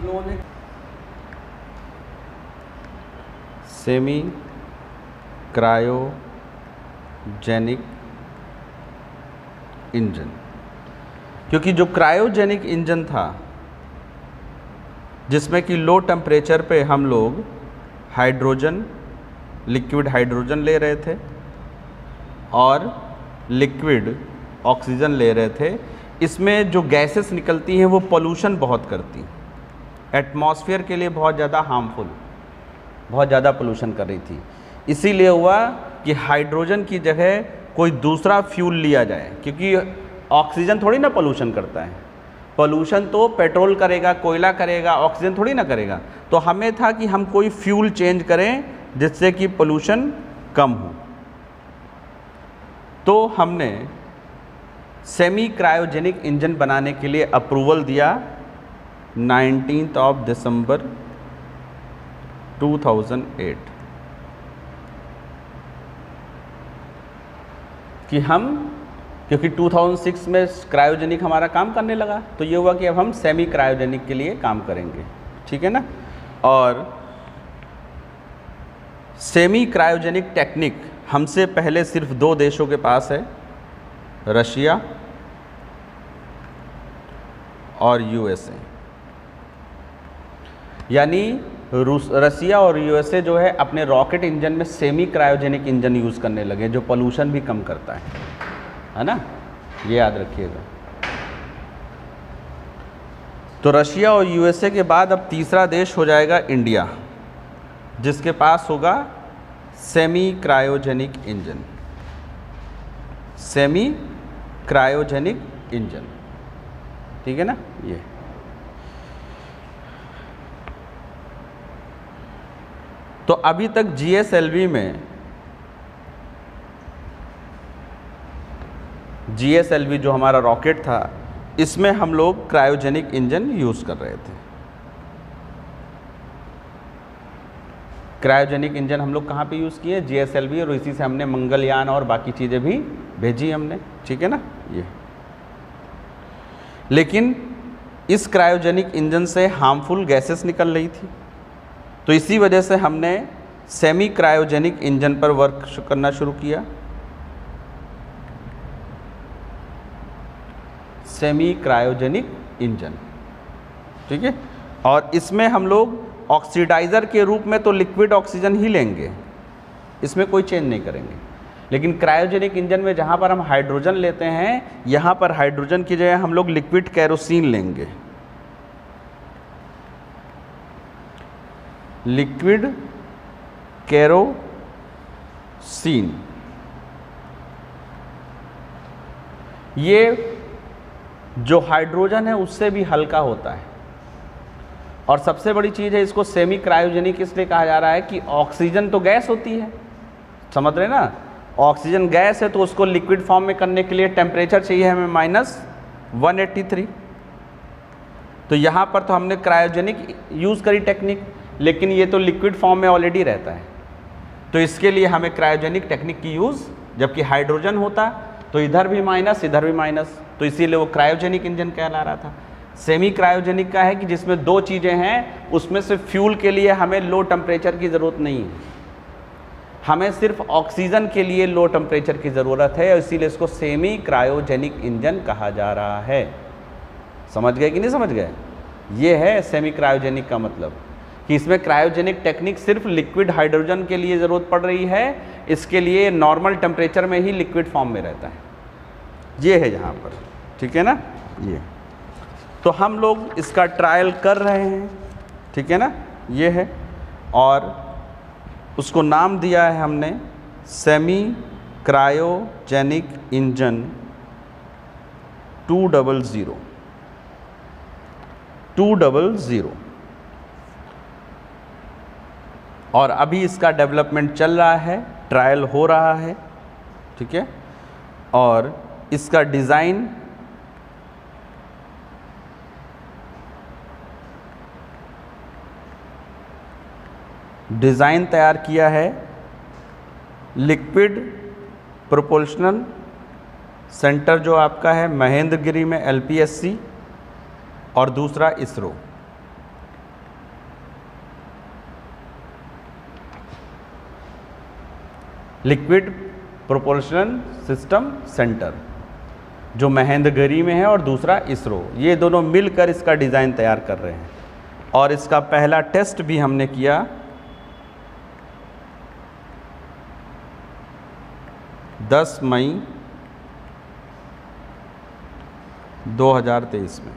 हम लोगों ने सेमी क्रायोजेनिक इंजन, क्योंकि जो क्रायोजेनिक इंजन था जिसमें कि लो टेम्परेचर पे हम लोग हाइड्रोजन, लिक्विड हाइड्रोजन ले रहे थे और लिक्विड ऑक्सीजन ले रहे थे, इसमें जो गैसेस निकलती हैं वो पोल्यूशन बहुत करती, एटमॉस्फेयर के लिए बहुत ज़्यादा हार्मफुल, बहुत ज़्यादा पोल्यूशन कर रही थी। इसीलिए हुआ कि हाइड्रोजन की जगह कोई दूसरा फ्यूल लिया जाए, क्योंकि ऑक्सीजन थोड़ी ना पोल्यूशन करता है, पोल्यूशन तो पेट्रोल करेगा, कोयला करेगा, ऑक्सीजन थोड़ी ना करेगा। तो हमें था कि हम कोई फ्यूल चेंज करें जिससे कि पोल्यूशन कम हो। तो हमने सेमी क्रायोजेनिक इंजन बनाने के लिए अप्रूवल दिया 19 दिसंबर 2008 कि हम, क्योंकि 2006 में क्रायोजेनिक हमारा काम करने लगा, तो ये हुआ कि अब हम सेमी क्रायोजेनिक के लिए काम करेंगे, ठीक है ना। और सेमी क्रायोजेनिक टेक्निक हमसे पहले सिर्फ 2 देशों के पास है, रशिया और यूएसए। यानी रशिया और यूएसए जो है अपने रॉकेट इंजन में सेमी क्रायोजेनिक इंजन यूज़ करने लगे, जो पोल्यूशन भी कम करता है ना, ये याद रखिएगा। तो रशिया और यूएसए के बाद अब तीसरा देश हो जाएगा इंडिया, जिसके पास होगा semi cryogenic engine, semi cryogenic engine, ठीक है ना। ये तो अभी तक जीएसएलवी में, जीएसएलवी जो हमारा रॉकेट था, इसमें हम लोग क्रायोजेनिक इंजन यूज़ कर रहे थे। क्रायोजेनिक इंजन हम लोग कहाँ पे यूज़ किए? जीएसएलवी, और इसी से हमने मंगलयान और बाकी चीज़ें भी भेजी हमने, ठीक है ना। ये लेकिन इस क्रायोजेनिक इंजन से हार्मफुल गैसेस निकल रही थी, तो इसी वजह से हमने सेमी क्रायोजेनिक इंजन पर वर्क करना शुरू किया। सेमी क्रायोजेनिक इंजन, ठीक है। और इसमें हम लोग ऑक्सीडाइज़र के रूप में तो लिक्विड ऑक्सीजन ही लेंगे, इसमें कोई चेंज नहीं करेंगे। लेकिन क्रायोजेनिक इंजन में जहाँ पर हम हाइड्रोजन लेते हैं, यहाँ पर हाइड्रोजन की जगह हम लोग लिक्विड केरोसिन लेंगे, लिक्विड केरोसिन। ये जो हाइड्रोजन है उससे भी हल्का होता है, और सबसे बड़ी चीज़ है, इसको सेमी क्रायोजेनिक इसलिए कहा जा रहा है कि ऑक्सीजन तो गैस होती है, समझ रहे ना, ऑक्सीजन गैस है, तो उसको लिक्विड फॉर्म में करने के लिए टेम्परेचर चाहिए हमें -183। तो यहाँ पर तो हमने क्रायोजेनिक यूज़ करी टेक्निक, लेकिन ये तो लिक्विड फॉर्म में ऑलरेडी रहता है, तो इसके लिए हमें क्रायोजेनिक टेक्निक की यूज़, जबकि हाइड्रोजन होता तो इधर भी माइनस इधर भी माइनस, तो इसीलिए वो क्रायोजेनिक इंजन कहला रहा था। सेमी क्रायोजेनिक का है कि जिसमें 2 चीज़ें हैं, उसमें से फ्यूल के लिए हमें लो टेम्परेचर की ज़रूरत नहीं है, हमें सिर्फ ऑक्सीजन के लिए लो टेम्परेचर की ज़रूरत है, और इसीलिए इसको सेमी क्रायोजेनिक इंजन कहा जा रहा है। समझ गए कि नहीं समझ गए? ये है सेमी क्रायोजेनिक का मतलब, कि इसमें क्रायोजेनिक टेक्निक सिर्फ लिक्विड हाइड्रोजन के लिए ज़रूरत पड़ रही है, इसके लिए नॉर्मल टेम्परेचर में ही लिक्विड फॉर्म में रहता है। ये है यहाँ पर, ठीक है ना। ये तो हम लोग इसका ट्रायल कर रहे हैं, ठीक है ना, ये है। और उसको नाम दिया है हमने सेमी क्रायोजेनिक इंजन 200। और अभी इसका डेवलपमेंट चल रहा है, ट्रायल हो रहा है, ठीक है। और इसका डिज़ाइन तैयार किया है लिक्विड प्रोपल्शन सेंटर, जो आपका है महेंद्रगिरी में LPSC, और दूसरा ISRO. Liquid propulsion system centre जो महेंद्रगिरी में है और दूसरा इसरो, ये दोनों मिलकर इसका डिज़ाइन तैयार कर रहे हैं। और इसका पहला टेस्ट भी हमने किया 10 मई 2023 में।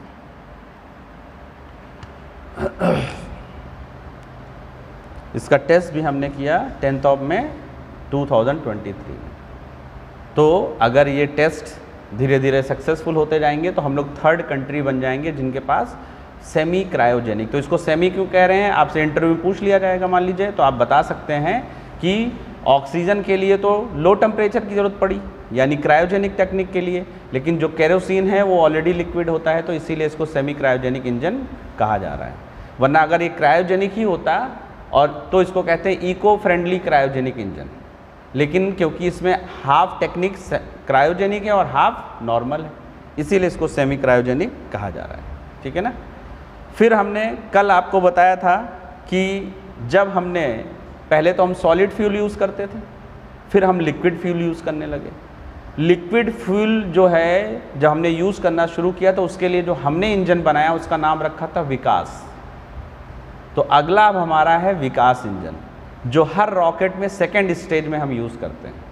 इसका टेस्ट भी हमने किया 10 मई 2023 में। तो अगर ये टेस्ट धीरे धीरे सक्सेसफुल होते जाएंगे तो हम लोग 3rd कंट्री बन जाएंगे जिनके पास सेमी क्रायोजेनिक। तो इसको सेमी क्यों कह रहे हैं, आपसे इंटरव्यू में पूछ लिया जाएगा मान लीजिए, तो आप बता सकते हैं कि ऑक्सीजन के लिए तो लो टेम्परेचर की ज़रूरत पड़ी यानी क्रायोजेनिक टेक्निक के लिए, लेकिन जो केरोसिन है वो ऑलरेडी लिक्विड होता है, तो इसीलिए इसको सेमी क्रायोजेनिक इंजन कहा जा रहा है। वरना अगर ये क्रायोजेनिक ही होता और तो इसको कहते हैं इको फ्रेंडली क्रायोजेनिक इंजन, लेकिन क्योंकि इसमें हाफ टेक्निक क्रायोजेनिक है और हाफ नॉर्मल है, इसीलिए इसको सेमी क्रायोजेनिक कहा जा रहा है। ठीक है ना। फिर हमने कल आपको बताया था कि जब हमने पहले तो हम सॉलिड फ्यूल यूज़ करते थे, फिर हम लिक्विड फ्यूल यूज़ करने लगे। लिक्विड फ्यूल जो है जब हमने यूज़ करना शुरू किया तो उसके लिए जो हमने इंजन बनाया उसका नाम रखा था विकास। तो अगला अब हमारा है विकास इंजन, जो हर रॉकेट में 2nd स्टेज में हम यूज़ करते हैं।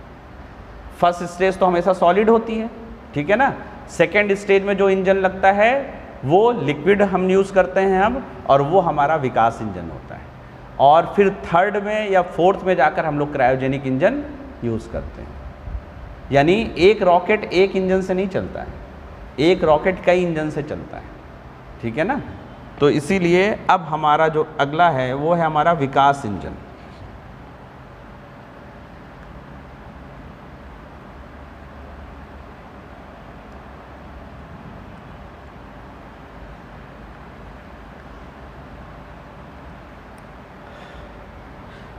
फर्स्ट स्टेज तो हमेशा सॉलिड होती है, ठीक है ना। 2nd स्टेज में जो इंजन लगता है वो लिक्विड हम यूज़ करते हैं अब, और वो हमारा विकास इंजन होता है। और फिर 3rd में या 4th में जाकर हम लोग क्रायोजेनिक इंजन यूज़ करते हैं। यानी एक रॉकेट एक इंजन से नहीं चलता है, एक रॉकेट कई इंजन से चलता है। ठीक है ना। तो इसीलिए अब हमारा जो अगला है वो है हमारा विकास इंजन।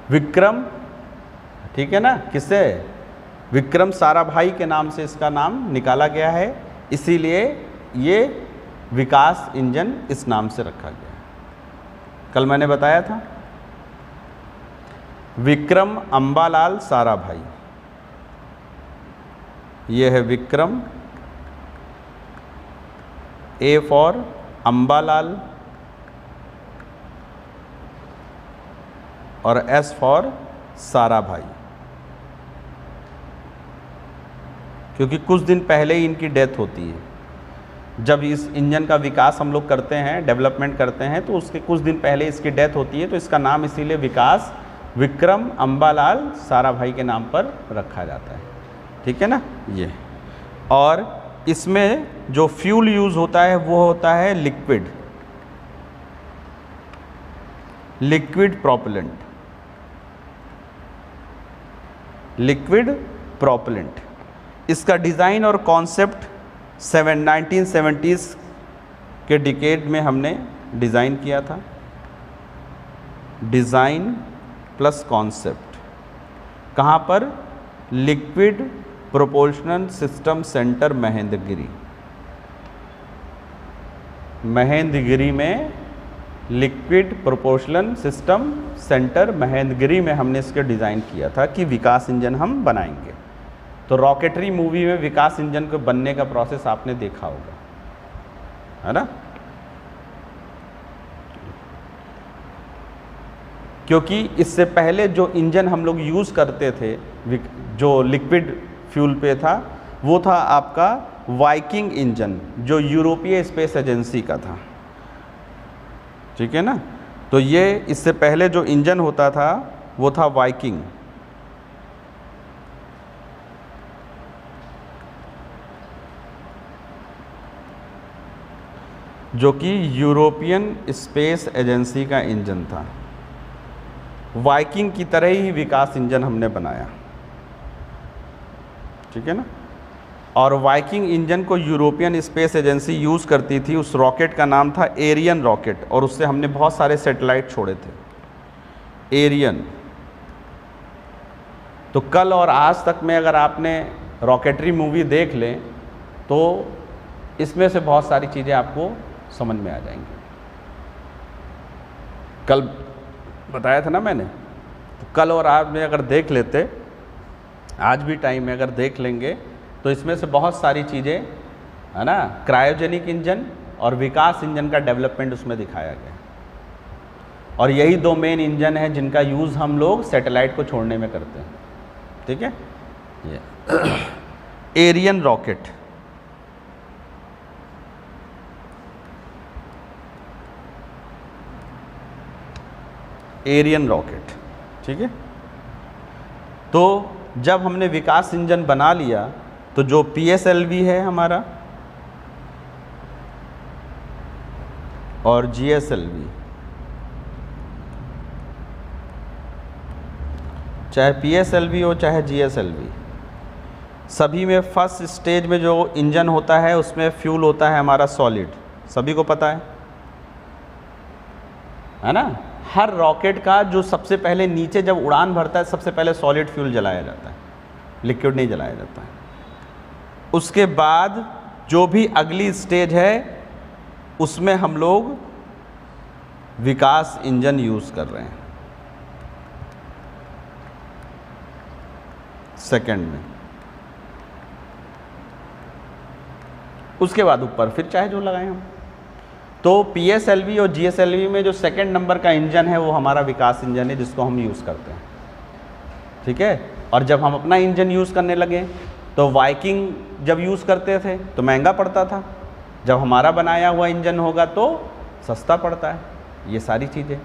विक्रम, ठीक है ना, किससे, विक्रम साराभाई के नाम से इसका नाम निकाला गया है, इसीलिए ये विकास इंजन इस नाम से रखा गया है। कल मैंने बताया था विक्रम अंबालाल साराभाई, ये है विक्रम, ए फॉर अंबालाल और एस फॉर साराभाई, क्योंकि कुछ दिन पहले ही इनकी डेथ होती है। जब इस इंजन का विकास हम लोग करते हैं, डेवलपमेंट करते हैं, तो उसके कुछ दिन पहले इसकी डेथ होती है, तो इसका नाम इसीलिए विकास विक्रम अंबालाल साराभाई के नाम पर रखा जाता है। ठीक है ना ये। और इसमें जो फ्यूल यूज़ होता है वो होता है liquid, liquid propellant, liquid propellant. इसका डिज़ाइन और कॉन्सेप्ट 1970s के डिकेड में हमने डिज़ाइन किया था। डिज़ाइन प्लस कॉन्सेप्ट कहाँ पर, liquid proportional system centre Mahendragiri, Mahendragiri में liquid proportional system centre Mahendragiri में हमने इसके डिज़ाइन किया था कि विकास इंजन हम बनाएंगे। तो रॉकेटरी मूवी में विकास इंजन को बनने का प्रोसेस आपने देखा होगा, है ना। क्योंकि इससे पहले जो इंजन हम लोग यूज़ करते थे जो लिक्विड फ्यूल पे था, वो था आपका वाइकिंग इंजन, जो यूरोपीय स्पेस एजेंसी का था। ठीक है ना। तो ये इससे पहले जो इंजन होता था वो था वाइकिंग, जो कि यूरोपियन स्पेस एजेंसी का इंजन था। वाइकिंग की तरह ही विकास इंजन हमने बनाया। ठीक है ना। और वाइकिंग इंजन को यूरोपियन स्पेस एजेंसी यूज़ करती थी। उस रॉकेट का नाम था एरियन रॉकेट, और उससे हमने बहुत सारे सैटेलाइट छोड़े थे। एरियन। तो कल और आज तक में अगर आपने रॉकेटरी मूवी देख लें तो इसमें से बहुत सारी चीज़ें आपको समझ में आ जाएंगी। कल बताया था ना मैंने, तो कल और आज में अगर देख लेते आज भी टाइम है, अगर देख लेंगे तो इसमें से बहुत सारी चीज़ें है ना, क्रायोजेनिक इंजन और विकास इंजन का डेवलपमेंट उसमें दिखाया गया। और यही दो मेन इंजन है जिनका यूज़ हम लोग सैटेलाइट को छोड़ने में करते हैं। ठीक है, ये एरियन रॉकेट, एरियन रॉकेट, ठीक है। तो जब हमने विकास इंजन बना लिया तो जो PSLV है हमारा और GSLV, चाहे PSLV हो चाहे GSLV, सभी में फर्स्ट स्टेज में जो इंजन होता है उसमें फ्यूल होता है हमारा सॉलिड, सभी को पता है ना। हर रॉकेट का जो सबसे पहले नीचे जब उड़ान भरता है सबसे पहले सॉलिड फ्यूल जलाया जाता है, लिक्विड नहीं जलाया जाता है। उसके बाद जो भी अगली स्टेज है उसमें हम लोग विकास इंजन यूज़ कर रहे हैं सेकंड में। उसके बाद ऊपर फिर चाहे जो लगाएं हम। तो PSLV और GSLV में जो सेकंड नंबर का इंजन है वो हमारा विकास इंजन है जिसको हम यूज़ करते हैं। ठीक है, और जब हम अपना इंजन यूज़ करने लगे तो वाइकिंग जब यूज़ करते थे तो महंगा पड़ता था, जब हमारा बनाया हुआ इंजन होगा तो सस्ता पड़ता है। ये सारी चीज़ें।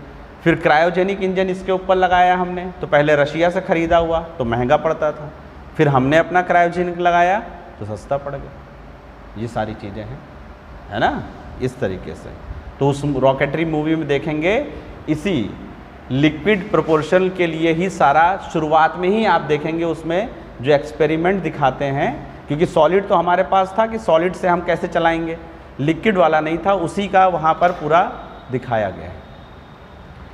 फिर क्रायोजेनिक इंजन इसके ऊपर लगाया हमने, तो पहले रशिया से ख़रीदा हुआ तो महंगा पड़ता था, फिर हमने अपना क्रायोजेनिक लगाया तो सस्ता पड़ गया। ये सारी चीज़ें हैं, है ना, इस तरीके से। तो उस रॉकेटरी मूवी में देखेंगे इसी लिक्विड प्रोपोर्शन के लिए ही सारा शुरुआत में ही आप देखेंगे उसमें जो एक्सपेरिमेंट दिखाते हैं, क्योंकि सॉलिड तो हमारे पास था कि सॉलिड से हम कैसे चलाएंगे, लिक्विड वाला नहीं था, उसी का वहाँ पर पूरा दिखाया गया है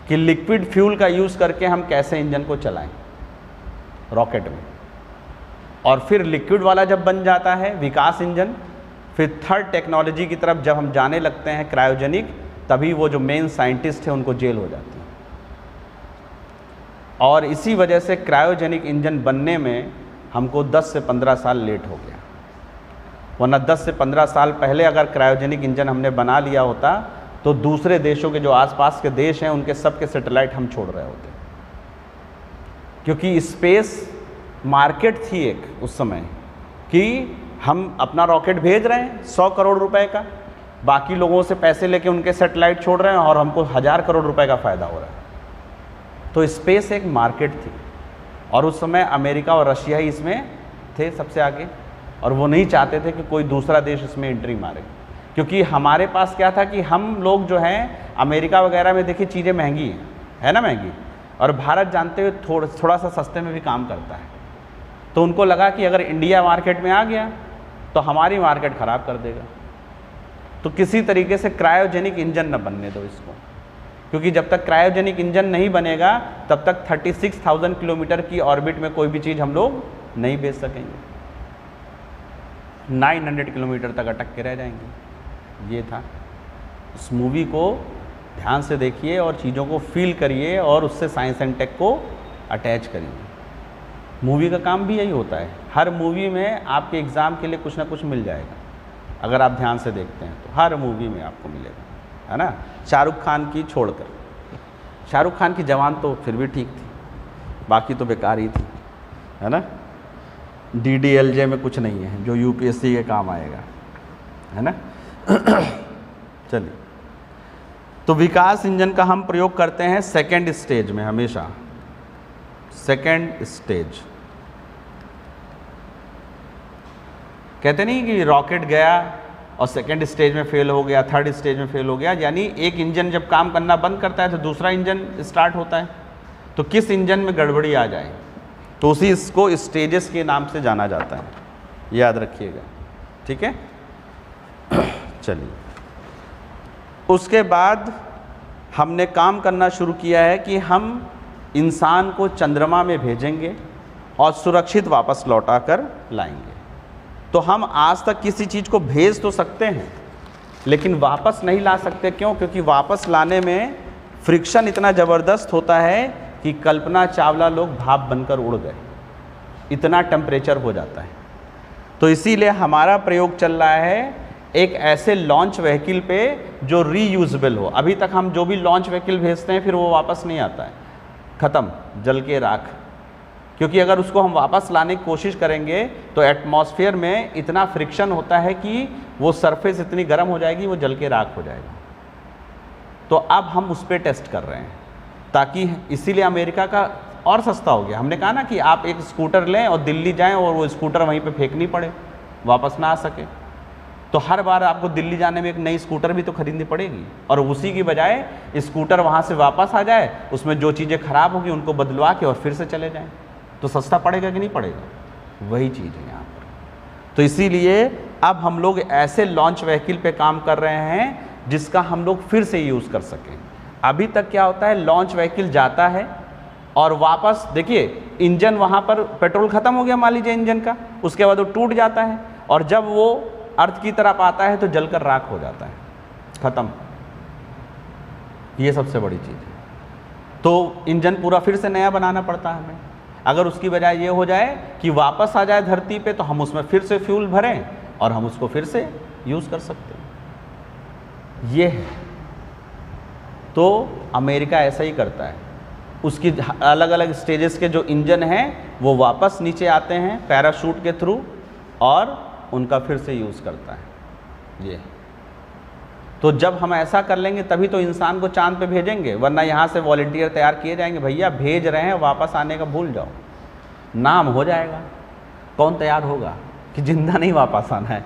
कि लिक्विड फ्यूल का यूज़ करके हम कैसे इंजन को चलाएं रॉकेट में। और फिर लिक्विड वाला जब बन जाता है विकास इंजन, फिर थर्ड टेक्नोलॉजी की तरफ जब हम जाने लगते हैं क्रायोजेनिक, तभी वो जो मेन साइंटिस्ट हैं उनको जेल हो जाती है। और इसी वजह से क्रायोजेनिक इंजन बनने में हमको 10 से 15 साल लेट हो गया, वरना 10 से 15 साल पहले अगर क्रायोजेनिक इंजन हमने बना लिया होता तो दूसरे देशों के जो आसपास के देश हैं उनके सब के सैटेलाइट हम छोड़ रहे होते, क्योंकि स्पेस मार्केट थी एक उस समय कि हम अपना रॉकेट भेज रहे हैं 100 करोड़ रुपए का, बाकी लोगों से पैसे लेके उनके सैटेलाइट छोड़ रहे हैं और हमको 1000 करोड़ रुपए का फ़ायदा हो रहा है। तो स्पेस एक मार्केट थी और उस समय अमेरिका और रशिया ही इसमें थे सबसे आगे, और वो नहीं चाहते थे कि कोई दूसरा देश इसमें एंट्री मारे, क्योंकि हमारे पास क्या था कि हम लोग जो हैं अमेरिका वगैरह में देखिए चीज़ें महंगी है ना, महंगी, और भारत जानते हुए थोड़ा सा सस्ते में भी काम करता है। तो उनको लगा कि अगर इंडिया मार्केट में आ गया तो हमारी मार्केट ख़राब कर देगा, तो किसी तरीके से क्रायोजेनिक इंजन न बनने दो इसको, क्योंकि जब तक क्रायोजेनिक इंजन नहीं बनेगा तब तक 36,000 किलोमीटर की ऑर्बिट में कोई भी चीज़ हम लोग नहीं भेज सकेंगे, 900 किलोमीटर तक अटक के रह जाएंगे। ये था। उस मूवी को ध्यान से देखिए और चीज़ों को फील करिए और उससे साइंस एंड टेक को अटैच करिए। मूवी का काम भी यही होता है, हर मूवी में आपके एग्ज़ाम के लिए कुछ ना कुछ मिल जाएगा अगर आप ध्यान से देखते हैं तो, हर मूवी में आपको मिलेगा, है ना। शाहरुख खान की छोड़कर, शाहरुख खान की जवान तो फिर भी ठीक थी, बाकी तो बेकार ही थी, है ना। DDLJ में कुछ नहीं है जो UPSC के काम आएगा, है ना। चलिए, तो विकास इंजन का हम प्रयोग करते हैं सेकेंड स्टेज में हमेशा, सेकेंड स्टेज। कहते नहीं कि रॉकेट गया और सेकेंड स्टेज में फेल हो गया, थर्ड स्टेज में फेल हो गया, यानी एक इंजन जब काम करना बंद करता है तो दूसरा इंजन स्टार्ट होता है। तो किस इंजन में गड़बड़ी आ जाए तो उसी इसको स्टेजेस के नाम से जाना जाता है, याद रखिएगा, ठीक है। चलिए, उसके बाद हमने काम करना शुरू किया है कि हम इंसान को चंद्रमा में भेजेंगे और सुरक्षित वापस लौटा कर लाएंगे। तो हम आज तक किसी चीज़ को भेज तो सकते हैं लेकिन वापस नहीं ला सकते। क्यों? क्योंकि वापस लाने में फ्रिक्शन इतना ज़बरदस्त होता है कि कल्पना चावला लोग भाप बनकर उड़ गए। इतना टेम्परेचर हो जाता है। तो इसीलिए हमारा प्रयोग चल रहा है एक ऐसे लॉन्च व्हीकल पे जो रीयूजेबल हो। अभी तक हम जो भी लॉन्च व्हीकल भेजते हैं फिर वो वापस नहीं आता है, ख़त्म, जल के राख। क्योंकि अगर उसको हम वापस लाने की कोशिश करेंगे तो एटमॉस्फेयर में इतना फ्रिक्शन होता है कि वो सरफेस इतनी गर्म हो जाएगी, वो जल के राख हो जाएगा। तो अब हम उस पर टेस्ट कर रहे हैं, ताकि इसीलिए अमेरिका का और सस्ता हो गया। हमने कहा ना कि आप एक स्कूटर लें और दिल्ली जाएं और वो स्कूटर वहीं पे फेंकनी पड़े, वापस ना आ सके। तो हर बार आपको दिल्ली जाने में एक नई स्कूटर भी तो खरीदनी पड़ेगी, और उसी की बजाय स्कूटर वहाँ से वापस आ जाए, उसमें जो चीज़ें खराब होगी उनको बदलवा के और फिर से चले जाएं, तो सस्ता पड़ेगा कि नहीं पड़ेगा? वही चीज़ है यहाँ पर। तो इसीलिए अब हम लोग ऐसे लॉन्च व्हीकल पे काम कर रहे हैं जिसका हम लोग फिर से यूज़ कर सकें। अभी तक क्या होता है, लॉन्च व्हीकल जाता है और वापस, देखिए इंजन वहाँ पर पेट्रोल ख़त्म हो गया मान लीजिए इंजन का, उसके बाद वो टूट जाता है और जब वो अर्थ की तरफ आता है तो जलकर राख हो जाता है, ख़त्म। ये सबसे बड़ी चीज़ है। तो इंजन पूरा फिर से नया बनाना पड़ता है हमें। अगर उसकी बजाय ये हो जाए कि वापस आ जाए धरती पे, तो हम उसमें फिर से फ्यूल भरें और हम उसको फिर से यूज़ कर सकते हैं। ये है। तो अमेरिका ऐसा ही करता है। उसकी अलग अलग स्टेजेस के जो इंजन हैं वो वापस नीचे आते हैं पैराशूट के थ्रू और उनका फिर से यूज़ करता है। ये तो जब हम ऐसा कर लेंगे तभी तो इंसान को चांद पे भेजेंगे, वरना यहाँ से वॉलंटियर तैयार किए जाएंगे, भैया भेज रहे हैं वापस आने का भूल जाओ, नाम हो जाएगा। कौन तैयार होगा कि जिंदा नहीं वापस आना है,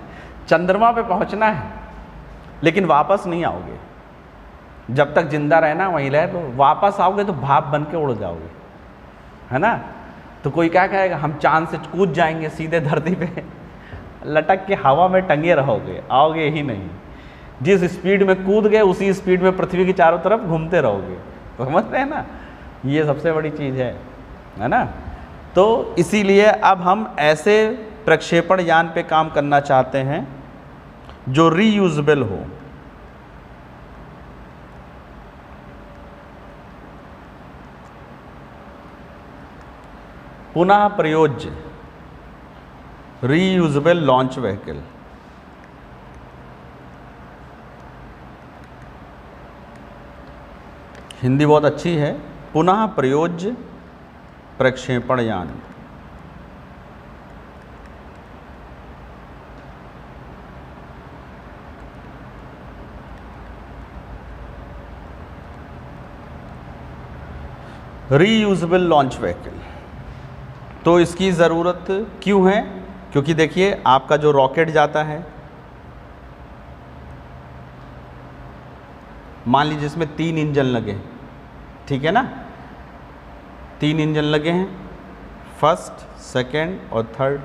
चंद्रमा पे पहुँचना है लेकिन वापस नहीं आओगे, जब तक जिंदा रहना वहीं रहे। तो वापस आओगे तो भाप बन के उड़ जाओगे, है ना। तो कोई क्या कहेगा, हम चांद से कूद जाएंगे सीधे धरती पे, लटक के हवा में टंगे रहोगे, आओगे ही नहीं। जिस स्पीड में कूद गए उसी स्पीड में पृथ्वी की चारों तरफ घूमते रहोगे। तो समझ रहे हैं ना, ये सबसे बड़ी चीज़ है ना। तो इसीलिए अब हम ऐसे प्रक्षेपण यान पे काम करना चाहते हैं जो रीयूजेबल हो। पुनः प्रयोज्य रीयूजेबल लॉन्च व्हीकल। हिंदी बहुत अच्छी है, पुनः प्रयोज्य प्रक्षेपण यान। रीयूजेबल लॉन्च व्हीकल, तो इसकी ज़रूरत क्यों है? क्योंकि देखिए आपका जो रॉकेट जाता है, मान लीजिए इसमें 3 इंजन लगे हैं, ठीक है ना, 3 इंजन लगे हैं, फर्स्ट, सेकंड और थर्ड।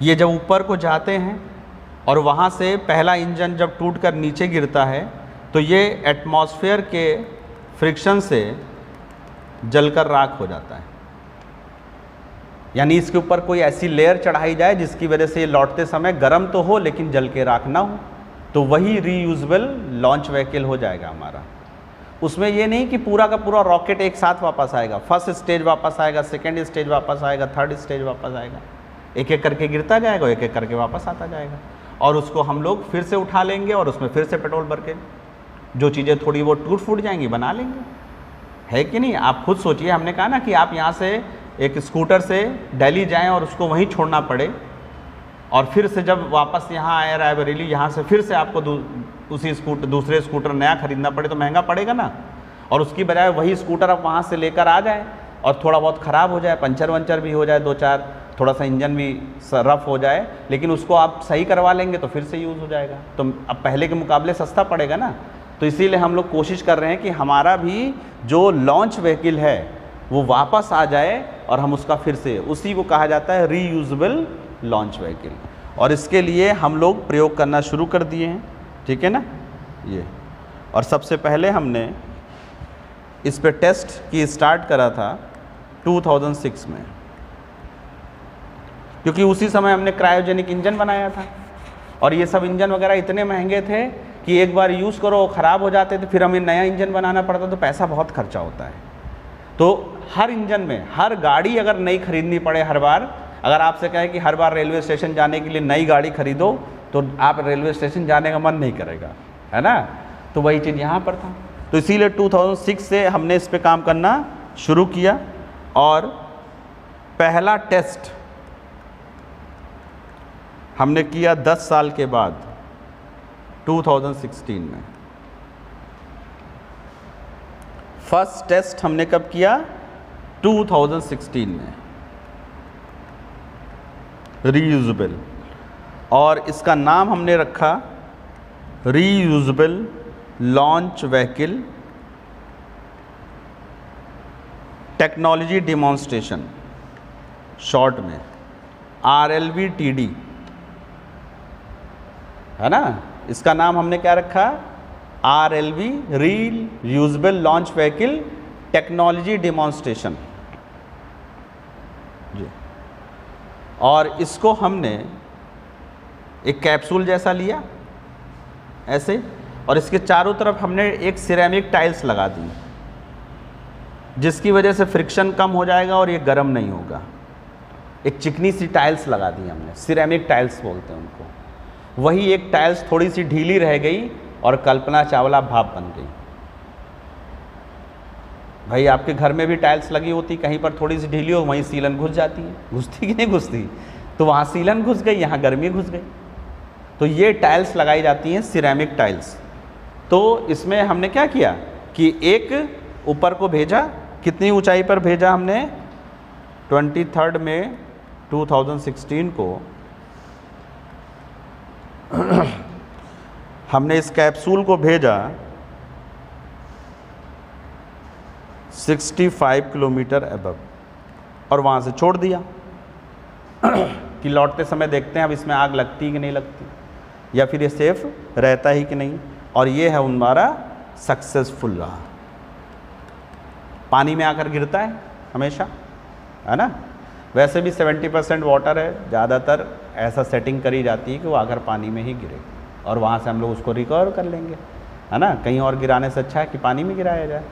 ये जब ऊपर को जाते हैं और वहाँ से पहला इंजन जब टूटकर नीचे गिरता है तो ये एटमॉस्फेयर के फ्रिक्शन से जलकर राख हो जाता है। यानी इसके ऊपर कोई ऐसी लेयर चढ़ाई जाए जिसकी वजह से ये लौटते समय गर्म तो हो लेकिन जल के राख ना हो, तो वही रीयूजेबल लॉन्च व्हीकल हो जाएगा हमारा। उसमें ये नहीं कि पूरा का पूरा रॉकेट एक साथ वापस आएगा, फर्स्ट स्टेज वापस आएगा, सेकंड स्टेज वापस आएगा, थर्ड स्टेज वापस आएगा, एक एक करके गिरता जाएगा, एक एक करके वापस आता जाएगा और उसको हम लोग फिर से उठा लेंगे और उसमें फिर से पेट्रोल भर के जो चीज़ें थोड़ी वो टूट फूट जाएंगी बना लेंगे, है कि नहीं। आप खुद सोचिए, हमने कहा ना कि आप यहाँ से एक स्कूटर से दिल्ली जाएं और उसको वहीं छोड़ना पड़े और फिर से जब वापस यहाँ आए रायबरेली, यहाँ से फिर से आपको दूसरे स्कूटर नया खरीदना पड़े तो महंगा पड़ेगा ना। और उसकी बजाय वही स्कूटर आप वहाँ से लेकर आ जाएं और थोड़ा बहुत ख़राब हो जाए, पंचर वंचर भी हो जाए 2-4, थोड़ा सा इंजन भी रफ हो जाए, लेकिन उसको आप सही करवा लेंगे तो फिर से यूज़ हो जाएगा, तो अब पहले के मुकाबले सस्ता पड़ेगा ना। तो इसीलिए हम लोग कोशिश कर रहे हैं कि हमारा भी जो लॉन्च व्हीकल है वो वापस आ जाए और हम उसका फिर से, उसी को कहा जाता है रीयूजेबल लॉन्च व्हीकल। और इसके लिए हम लोग प्रयोग करना शुरू कर दिए हैं, ठीक है ना ये। और सबसे पहले हमने इस पे टेस्ट की स्टार्ट करा था 2006 में, क्योंकि उसी समय हमने क्रायोजेनिक इंजन बनाया था और ये सब इंजन वगैरह इतने महंगे थे कि एक बार यूज़ करो ख़राब हो जाते थे, फिर हमें नया इंजन बनाना पड़ता, तो पैसा बहुत खर्चा होता है। तो हर इंजन में, हर गाड़ी अगर नई खरीदनी पड़े हर बार, अगर आपसे कहे कि हर बार रेलवे स्टेशन जाने के लिए नई गाड़ी खरीदो, तो आप रेलवे स्टेशन जाने का मन नहीं करेगा, है ना। तो वही चीज़ यहाँ पर था। तो इसीलिए 2006 से हमने इस पे काम करना शुरू किया। और पहला टेस्ट हमने किया 10 साल के बाद 2016 में। फर्स्ट टेस्ट हमने कब किया? 2016 में, रीयूजेबल, और इसका नाम हमने रखा reusable launch vehicle technology demonstration, short में RLVTD, है ना। इसका नाम हमने क्या रखा? RLV, reusable launch vehicle technology demonstration जी। और इसको हमने एक कैप्सूल जैसा लिया ऐसे, और इसके चारों तरफ हमने एक सिरेमिक टाइल्स लगा दी, जिसकी वजह से फ्रिक्शन कम हो जाएगा और ये गर्म नहीं होगा। एक चिकनी सी टाइल्स लगा दी हमने, सिरेमिक टाइल्स बोलते हैं उनको। वही एक टाइल्स थोड़ी सी ढीली रह गई और कल्पना चावला भाप बन गई। भाई आपके घर में भी टाइल्स लगी होती, कहीं पर थोड़ी सी ढीली हो वहीं सीलन घुस जाती है, घुसती कि नहीं घुसती? तो वहाँ सीलन घुस गई, यहाँ गर्मी घुस गई। तो ये टाइल्स लगाई जाती हैं, सिरेमिक टाइल्स। तो इसमें हमने क्या किया कि एक ऊपर को भेजा, कितनी ऊंचाई पर भेजा हमने? 23 मई 2016 को हमने इस कैप्सूल को भेजा 65 किलोमीटर अबव, और वहाँ से छोड़ दिया कि लौटते समय देखते हैं अब इसमें आग लगती कि नहीं लगती, या फिर ये सेफ रहता ही कि नहीं। और ये है हमारा सक्सेसफुल रहा। पानी में आकर गिरता है हमेशा, है ना। वैसे भी 70% वाटर है, ज़्यादातर ऐसा सेटिंग करी जाती है कि वो आकर पानी में ही गिरे, और वहाँ से हम लोग उसको रिकवर कर लेंगे, है ना। कहीं और गिराने से अच्छा है कि पानी में गिराया जाए।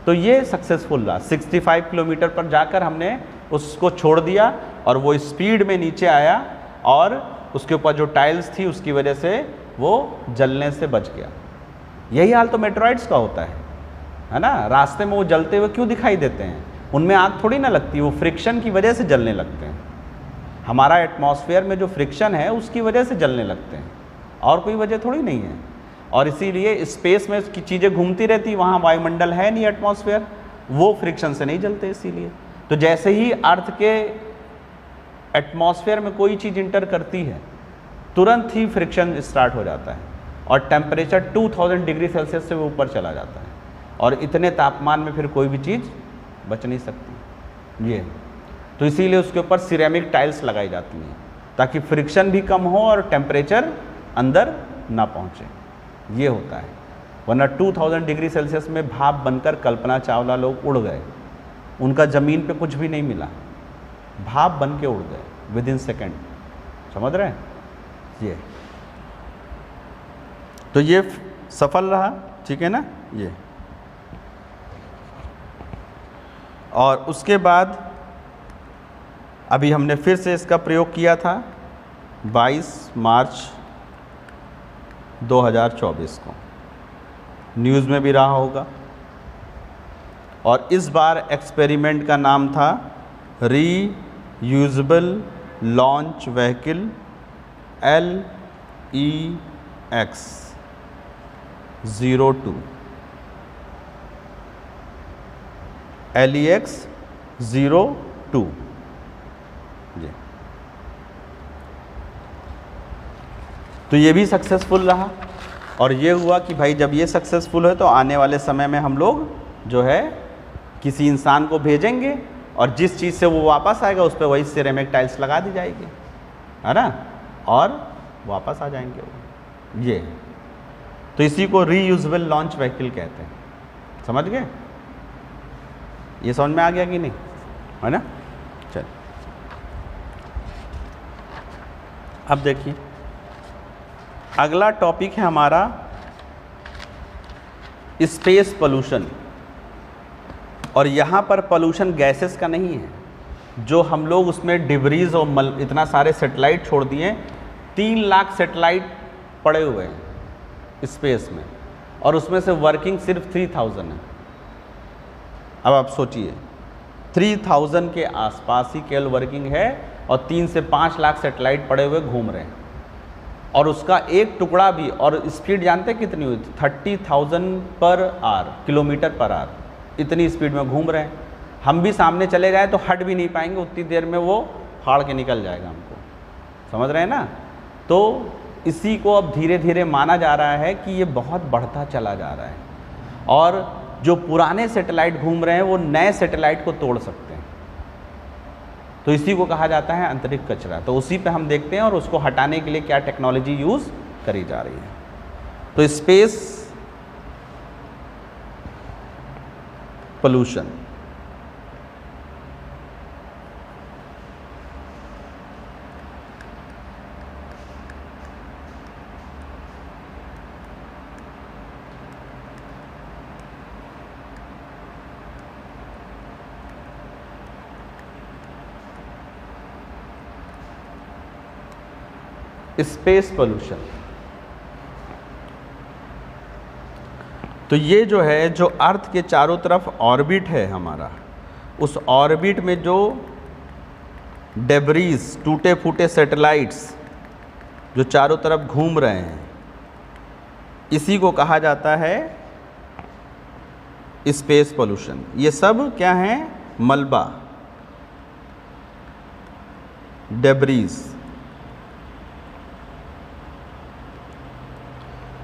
तो ये सक्सेसफुल रहा। 65 किलोमीटर पर जाकर हमने उसको छोड़ दिया, और वो स्पीड में नीचे आया, और उसके ऊपर जो टाइल्स थी उसकी वजह से वो जलने से बच गया। यही हाल तो मेटेरॉइड्स का होता है ना। रास्ते में वो जलते हुए क्यों दिखाई देते हैं? उनमें आग थोड़ी ना लगती, वो फ्रिक्शन की वजह से जलने लगते हैं। हमारा एटमॉस्फेयर में जो फ्रिक्शन है उसकी वजह से जलने लगते हैं, और कोई वजह थोड़ी नहीं है। और इसीलिए स्पेस में की चीज़ें घूमती रहती, वहाँ वायुमंडल है नहीं, एटमॉस्फेयर, वो फ्रिक्शन से नहीं जलते। इसीलिए तो जैसे ही अर्थ के एटमॉस्फेयर में कोई चीज़ इंटर करती है, तुरंत ही फ्रिक्शन स्टार्ट हो जाता है, और टेम्परेचर 2000 डिग्री सेल्सियस से ऊपर चला जाता है, और इतने तापमान में फिर कोई भी चीज़ बच नहीं सकती। ये तो इसीलिए उसके ऊपर सिरेमिक टाइल्स लगाई जाती हैं, ताकि फ्रिक्शन भी कम हो और टेम्परेचर अंदर ना पहुँचे। ये होता है, वरना 2000 डिग्री सेल्सियस में भाप बनकर कल्पना चावला लोग उड़ गए, उनका ज़मीन पे कुछ भी नहीं मिला, भाप बन के उड़ गए विद इन सेकेंड। समझ रहे हैं? ये तो ये सफल रहा, ठीक है ना। ये और उसके बाद अभी हमने फिर से इसका प्रयोग किया था 22 मार्च 2024 को, न्यूज़ में भी रहा होगा। और इस बार एक्सपेरिमेंट का नाम था reusable launch vehicle LEX 02 LEX 02 जी। तो ये भी सक्सेसफुल रहा, और ये हुआ कि भाई जब ये सक्सेसफुल है तो आने वाले समय में हम लोग जो है किसी इंसान को भेजेंगे, और जिस चीज़ से वो वापस आएगा उस पर वही सिरेमिक टाइल्स लगा दी जाएगी, है ना, और वापस आ जाएंगे वो। ये तो इसी को रीयूजेबल लॉन्च व्हीकल कहते हैं। समझ गए? ये समझ में आ गया कि नहीं, है ना। चल अब देखिए, अगला टॉपिक है हमारा स्पेस पोल्यूशन और यहाँ पर पोल्यूशन गैसेस का नहीं है, जो हम लोग उसमें डिब्रीज और इतना सारे सेटेलाइट छोड़ दिए, 3 लाख सेटेलाइट पड़े हुए हैं स्पेस में, और उसमें से वर्किंग सिर्फ 3000 है। अब आप सोचिए 3000 के आसपास ही केवल वर्किंग है, और 3 से 5 लाख सेटेलाइट पड़े हुए घूम रहे हैं, और उसका एक टुकड़ा भी, और स्पीड जानते कितनी हुई थी? 30,000 per hour, kilometre per hour, इतनी स्पीड में घूम रहे हैं। हम भी सामने चले जाए तो हट भी नहीं पाएंगे, उतनी देर में वो फाड़ के निकल जाएगा हमको, समझ रहे हैं ना। तो इसी को अब धीरे धीरे माना जा रहा है कि ये बहुत बढ़ता चला जा रहा है, और जो पुराने सैटेलाइट घूम रहे हैं वो नए सैटेलाइट को तोड़ सकते हैं। तो इसी को कहा जाता है अंतरिक्ष कचरा। तो उसी पे हम देखते हैं और उसको हटाने के लिए क्या टेक्नोलॉजी यूज़ करी जा रही है। तो स्पेस पोल्यूशन, स्पेस पोल्यूशन, तो ये जो है, जो अर्थ के चारों तरफ ऑर्बिट है हमारा, उस ऑर्बिट में जो डेब्रीज, टूटे फूटे सैटेलाइट्स जो चारों तरफ घूम रहे हैं, इसी को कहा जाता है स्पेस पोल्यूशन। ये सब क्या है? मलबा, डेब्रीज।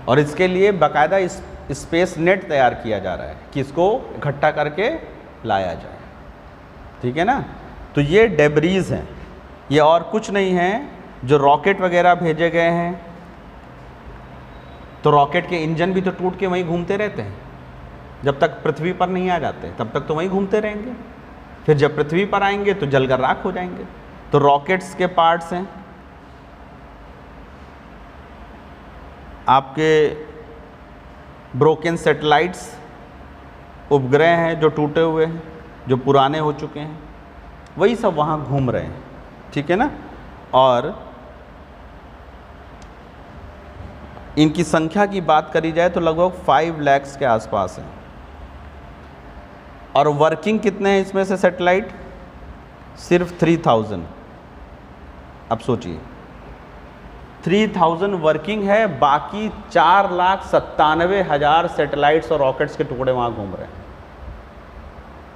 और इसके लिए बाकायदा स्पेस नेट तैयार किया जा रहा है कि इसको इकट्ठा करके लाया जाए, ठीक है ना। तो ये डेब्रीज हैं, ये और कुछ नहीं है, जो रॉकेट वगैरह भेजे गए हैं। तो रॉकेट के इंजन भी तो टूट के वहीं घूमते रहते हैं, जब तक पृथ्वी पर नहीं आ जाते तब तक तो वहीं घूमते रहेंगे, फिर जब पृथ्वी पर आएंगे तो जलकर राख हो जाएंगे। तो रॉकेट्स के पार्ट्स हैं, आपके ब्रोकन सैटेलाइट्स, उपग्रह हैं जो टूटे हुए हैं, जो पुराने हो चुके हैं, वही सब वहाँ घूम रहे हैं, ठीक है ना। और इनकी संख्या की बात करी जाए तो लगभग 5 लाख के आसपास है। और वर्किंग कितने हैं इसमें से सैटेलाइट? सिर्फ 3000। अब सोचिए 3000 वर्किंग है, बाकी 4,97,000 सैटेलाइट्स और रॉकेट्स के टुकड़े वहाँ घूम रहे हैं।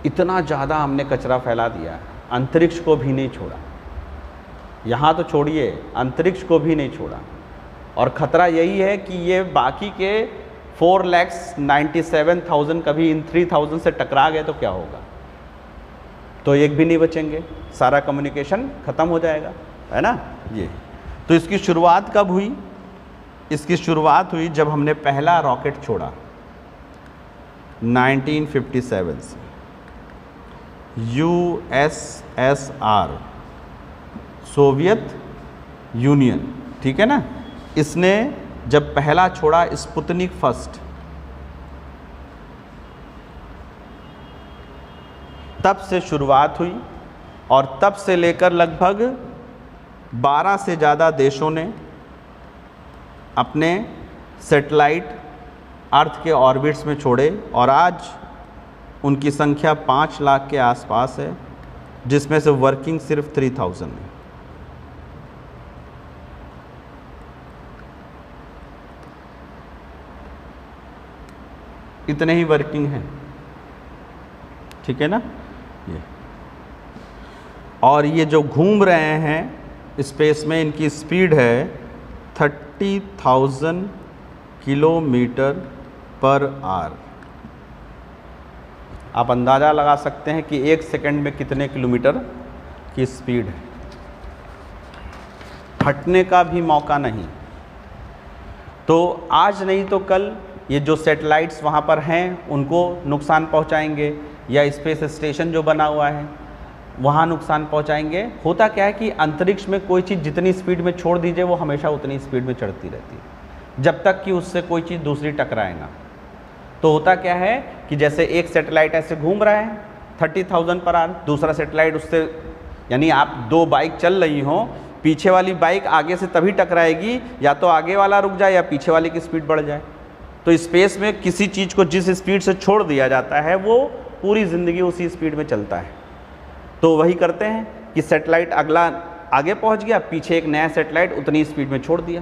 इतना ज़्यादा हमने कचरा फैला दिया है, अंतरिक्ष को भी नहीं छोड़ा। यहाँ तो छोड़िए, अंतरिक्ष को भी नहीं छोड़ा। और ख़तरा यही है कि ये बाकी के 4,97,000 कभी इन 3000 से टकरा गए तो क्या होगा? तो एक भी नहीं बचेंगे, सारा कम्युनिकेशन ख़त्म हो जाएगा, है ना। ये तो इसकी शुरुआत कब हुई? इसकी शुरुआत हुई जब हमने पहला रॉकेट छोड़ा 1957 से। USSR, सोवियत यूनियन, ठीक है ना। इसने जब पहला छोड़ा स्पुतनिक फर्स्ट, तब से शुरुआत हुई, और तब से लेकर लगभग 12 से ज़्यादा देशों ने अपने सैटेलाइट अर्थ के ऑर्बिट्स में छोड़े, और आज उनकी संख्या 5 लाख के आसपास है, जिसमें से वर्किंग सिर्फ 3000 है। इतने ही वर्किंग हैं, ठीक है ना। ये और ये जो घूम रहे हैं स्पेस में, इनकी स्पीड है 30,000 किलोमीटर पर आवर। आप अंदाज़ा लगा सकते हैं कि 1 सेकंड में कितने किलोमीटर की स्पीड है। हटने का भी मौका नहीं। तो आज नहीं तो कल ये जो सैटेलाइट्स वहाँ पर हैं उनको नुकसान पहुँचाएंगे, या स्पेस स्टेशन जो बना हुआ है वहाँ नुकसान पहुँचाएंगे। होता क्या है कि अंतरिक्ष में कोई चीज़ जितनी स्पीड में छोड़ दीजिए वो हमेशा उतनी स्पीड में चढ़ती रहती है, जब तक कि उससे कोई चीज़ दूसरी टकराए ना। तो होता क्या है कि जैसे एक सैटेलाइट ऐसे घूम रहा है 30,000 पर आवर, दूसरा सेटेलाइट उससे, यानी आप दो बाइक चल रही हो, पीछे वाली बाइक आगे से तभी टकराएगी या तो आगे वाला रुक जाए या पीछे वाले की स्पीड बढ़ जाए। तो स्पेस में किसी चीज़ को जिस स्पीड से छोड़ दिया जाता है वो पूरी ज़िंदगी उसी स्पीड में चलता है। तो वही करते हैं कि सेटेलाइट अगला आगे पहुंच गया, पीछे एक नया सेटेलाइट उतनी स्पीड में छोड़ दिया,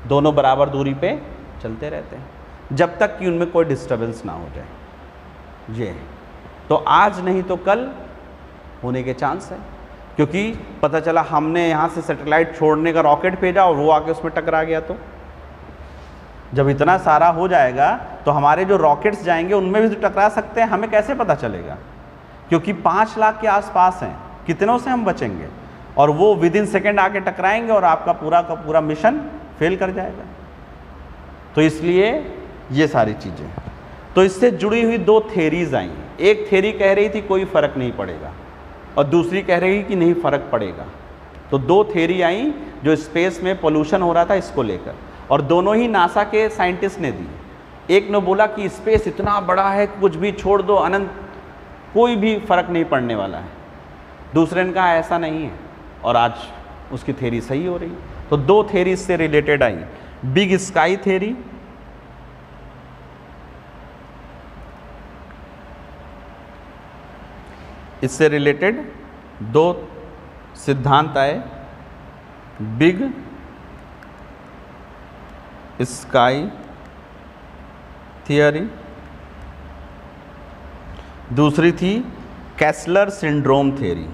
दोनों बराबर दूरी पे चलते रहते हैं जब तक कि उनमें कोई डिस्टर्बेंस ना हो जाए। ये तो आज नहीं तो कल होने के चांस है, क्योंकि पता चला हमने यहाँ से सेटेलाइट छोड़ने का रॉकेट भेजा और वो आके उसमें टकरा गया। तो जब इतना सारा हो जाएगा तो हमारे जो रॉकेट्स जाएंगे उनमें भी तो टकरा सकते हैं, हमें कैसे पता चलेगा? क्योंकि 5 लाख के आसपास हैं, कितनों से हम बचेंगे? और वो विद इन सेकेंड आके टकराएंगे और आपका पूरा का पूरा मिशन फेल कर जाएगा। तो इसलिए ये सारी चीज़ें, तो इससे जुड़ी हुई 2 थेरीज आई। एक थेरी कह रही थी कोई फ़र्क नहीं पड़ेगा और दूसरी कह रही कि नहीं फ़र्क पड़ेगा। तो 2 थेरी आई जो स्पेस में पोल्यूशन हो रहा था इसको लेकर, और दोनों ही नासा के साइंटिस्ट ने दी। एक ने बोला कि स्पेस इतना बड़ा है, कुछ भी छोड़ दो अनंत, कोई भी फ़र्क नहीं पड़ने वाला है। दूसरे ने कहा ऐसा नहीं है, और आज उसकी थेरी सही हो रही। तो 2 थेरी इससे रिलेटेड आई, बिग स्काई थेरी इससे रिलेटेड 2 सिद्धांत आए, बिग स्काई थियरी, दूसरी थी Kessler syndrome theory.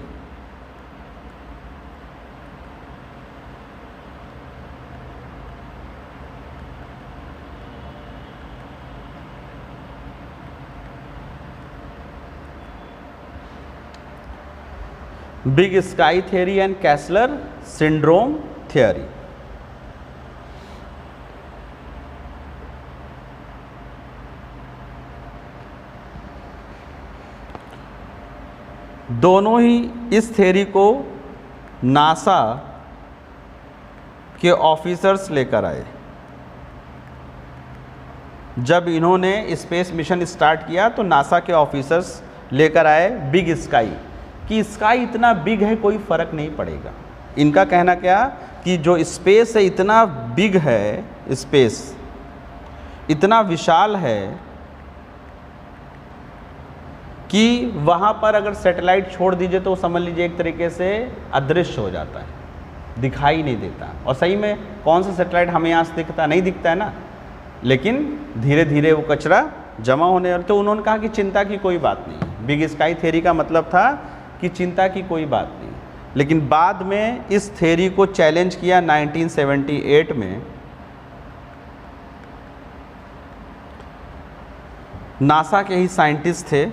Big sky theory and Kessler syndrome theory. दोनों ही इस थ्योरी को नासा के ऑफिसर्स लेकर आए। जब इन्होंने स्पेस मिशन स्टार्ट किया तो नासा के ऑफिसर्स लेकर आए बिग स्काई, कि स्काई इतना बिग है कोई फ़र्क नहीं पड़ेगा। इनका कहना क्या कि जो स्पेस है इतना बिग है, स्पेस इतना विशाल है कि वहाँ पर अगर सैटेलाइट छोड़ दीजिए तो समझ लीजिए एक तरीके से अदृश्य हो जाता है, दिखाई नहीं देता। और सही में कौन सा सैटेलाइट हमें यहाँ से दिखता नहीं दिखता है ना, लेकिन धीरे धीरे वो कचरा जमा होने और। तो उन्होंने कहा कि चिंता की कोई बात नहीं। बिग स्काई थ्योरी का मतलब था कि चिंता की कोई बात नहीं। लेकिन बाद में इस थ्योरी को चैलेंज किया 1978 में नासा के ही साइंटिस्ट थे,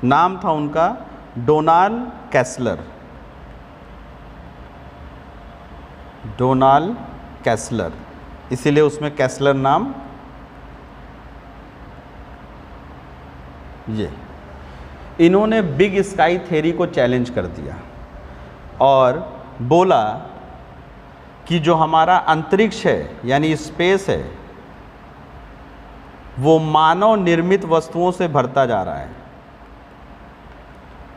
नाम था उनका डोनाल्ड कैसलर। डोनाल्ड कैसलर, इसीलिए उसमें कैसलर नाम। ये इन्होंने बिग स्काई थ्योरी को चैलेंज कर दिया और बोला कि जो हमारा अंतरिक्ष है यानी स्पेस है वो मानव निर्मित वस्तुओं से भरता जा रहा है,